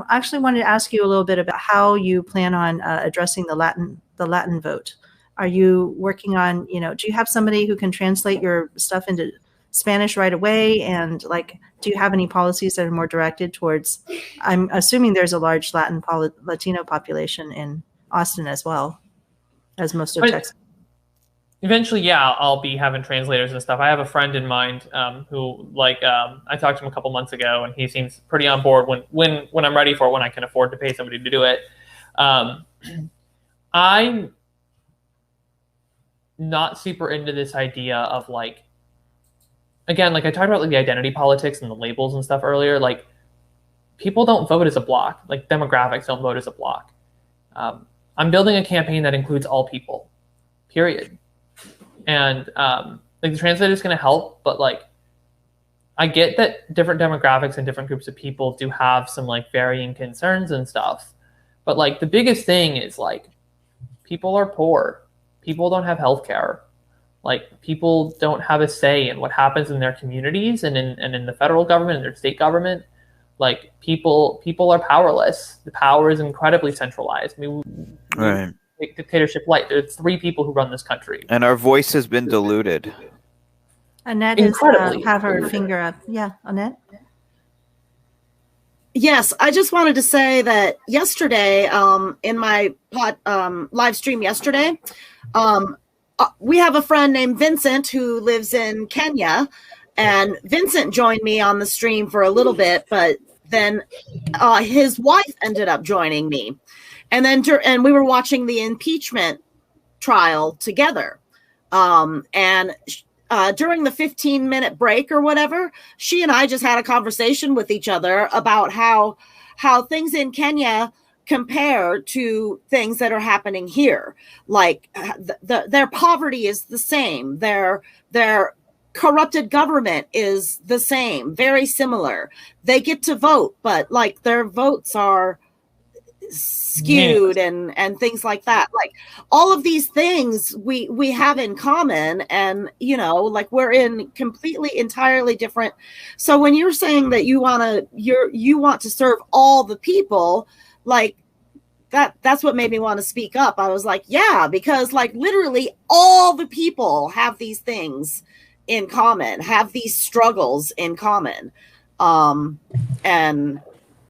I actually wanted to ask you a little bit about how you plan on addressing the Latin vote. Are you working on, do you have somebody who can translate your stuff into Spanish right away? And do you have any policies that are more directed towards, I'm assuming there's a large Latino population in Austin as well, as most of Texas. Eventually, yeah, I'll be having translators and stuff. I have a friend in mind who, I talked to him a couple months ago, and he seems pretty on board when I'm ready for it, when I can afford to pay somebody to do it. I'm not super into this idea of again, I talked about the identity politics and the labels and stuff earlier. People don't vote as a block. Demographics don't vote as a block. I'm building a campaign that includes all people, period. And the translator is going to help, but I get that different demographics and different groups of people do have some varying concerns and stuff. But the biggest thing is people are poor. People don't have health care. People don't have a say in what happens in their communities and in the federal government and their state government. People are powerless. The power is incredibly centralized. I mean, right. Dictatorship light. There's 3 people who run this country, and our voice has been diluted. Annette is have her finger up. Yeah, Annette. Yes, I just wanted to say that yesterday, in my live stream yesterday, we have a friend named Vincent who lives in Kenya, and Vincent joined me on the stream for a little bit, but then his wife ended up joining me. And then we were watching the impeachment trial together. And during the 15-minute break or whatever, she and I just had a conversation with each other about how things in Kenya compare to things that are happening here. Their poverty is the same. Their corrupted government is the same, very similar. They get to vote, but their votes are skewed and things like that. All of these things we have in common, and we're in entirely different. So when you're saying that you want to serve all the people, that's what made me want to speak up. I was yeah, because literally all the people have these things in common, have these struggles in common. And